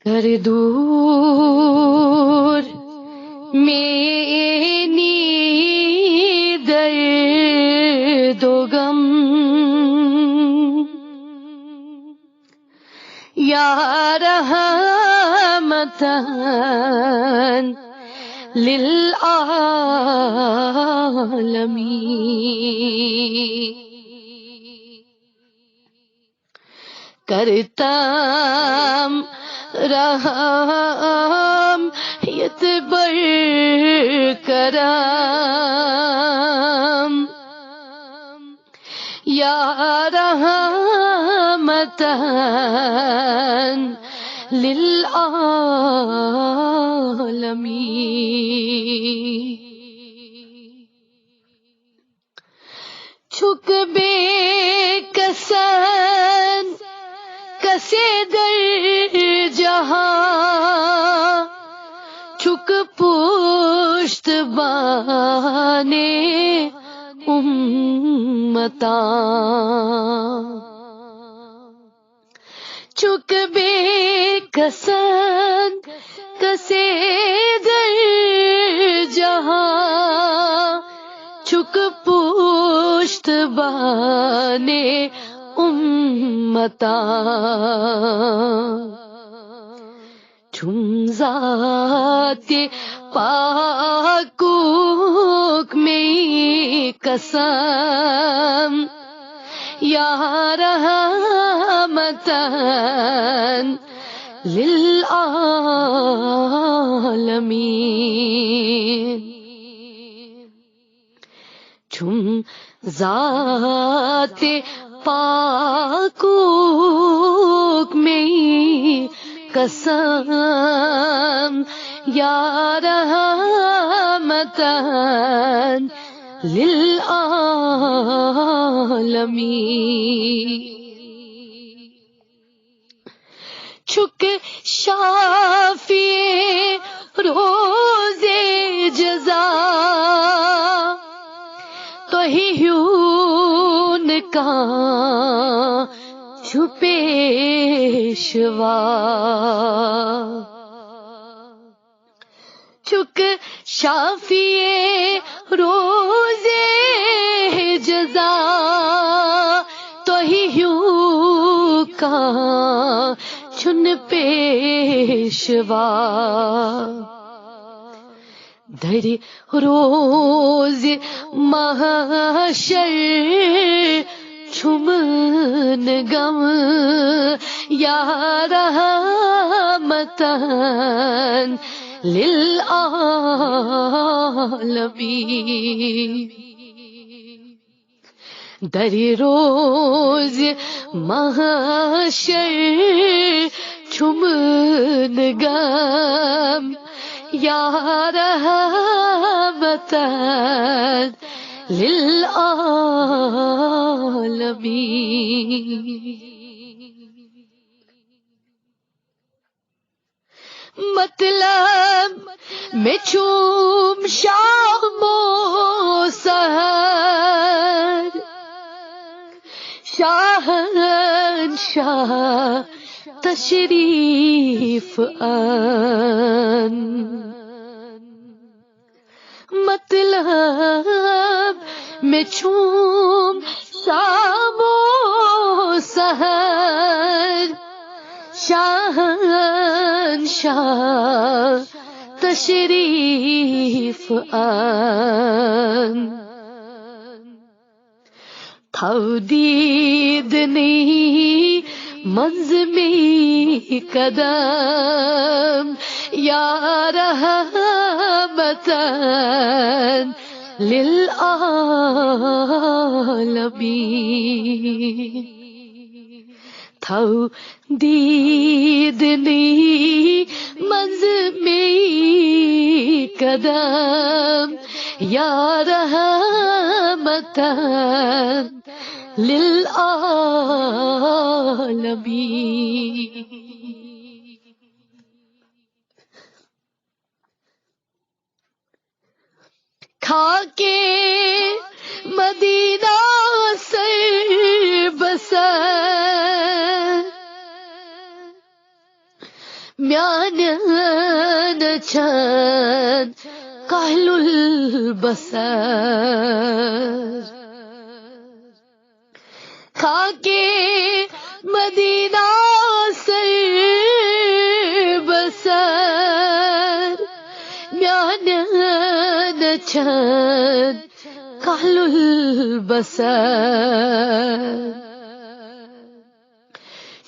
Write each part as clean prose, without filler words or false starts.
کر دور میری درد و غم، یا رحمتاً للعالمین، کرتام رحم یت برکرم، یا رحمتاً للعالمین، چھک بے کسن کسے در جہاں، چھک پشت بانے امتاں، چھک بے کسن کسے در جہاں، چھک پشت بانے امتاں، چون ذات پاک میں قسم، یا رحمتاً للعالمین، چون ذات پاک میں قسم، یا رحمتاً للعالمین، چھک شافی روز جزا تو ہی یون کا چھپے شوا، چھک شافی روز جزا تو ہی یوں کا چن پیشوا، در روز محشر چھمن غم، یا رحمتاً للعالمین، در روز محشر چھمن غم، یا رحمتاً للعالمین، مطلب میں چوم شام و سحر، شاہنشاہ تشریف ان، مطلب میں چوم شام و سحر، شاہنشاہ تشریف ان، تھو دید نہیں منظمی قدم، یا رحمتاً للعالمین، تھو دیدنی منظمی قدم، یا رحمتاً للعالمین، کھا کے مدینہ سر بسر، ميانچن كحل البصر خاکے مدینہ سر بسر میانچن کحل البصر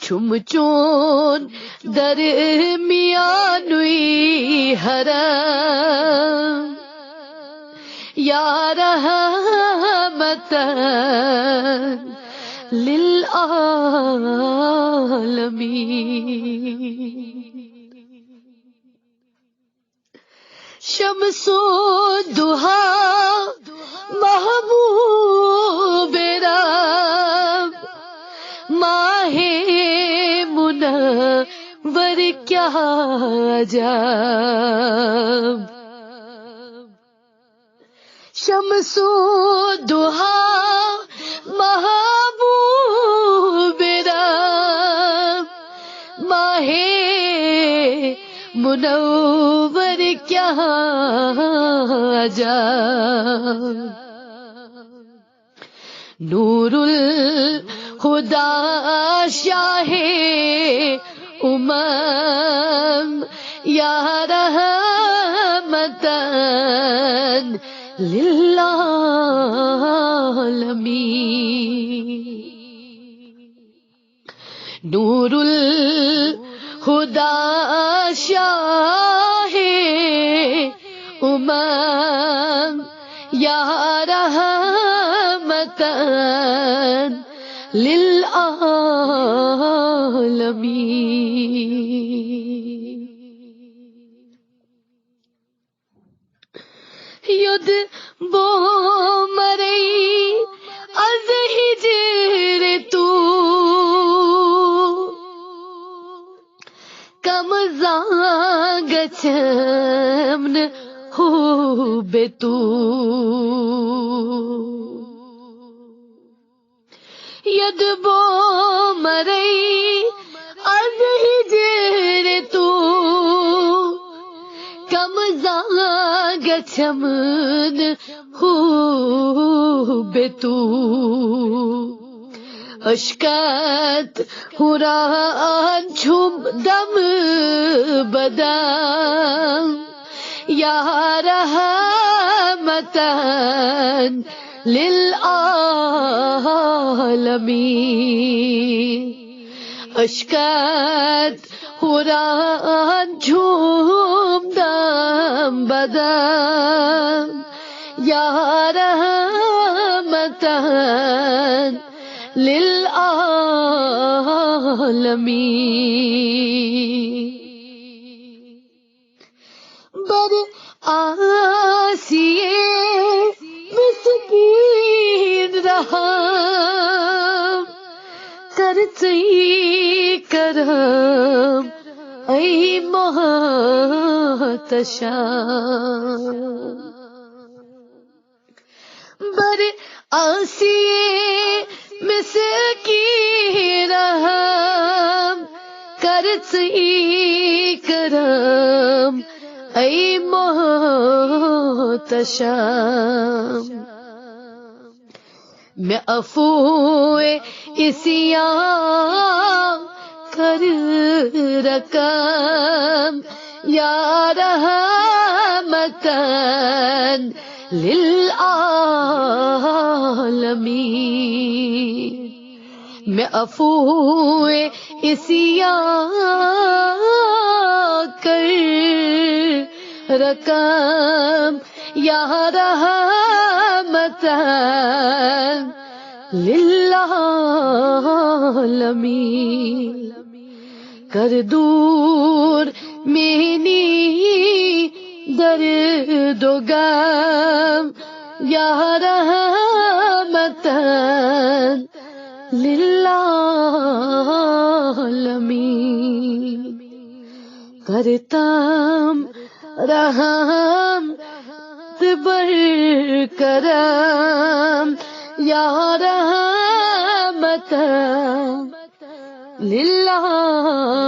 چم چون درمیانوی حرم یا رحمتن للعالمین شمس و ضحا محبوب رب ماہ منور کیا عجب شمس و ضحا محبوب رب ماہ منور کیا عجب نور الہدی شاہ امم یا رحمتن للعالمین نور الہدی شاہ امم یا رحمتن للعالمین ید بو مرئی از ہجر تو کم زانگ چمن ہو بے تو ید بو مرئی از ہجر تو کم زانگ چمن ہو بے تو اشکت ہوران چھم دم بدم یا رحمتن للعالمین اشکت ہوران چھم دم بدم یا رحمتن للعالمین بر آسیے مسکین رہا کرتی کرم ای محتشم بر آسیے مسکین رحم کرتی کرم ای محتشم میں عفو عصیان کر رکم یا رحمتن للعالمین میں عفو عصیان کر رکم یا رحمتن للعالمین کر دور منی درد و غم یا رحمتن للعالمین کرتم رحم بر کرم یا رحمتن للعالمین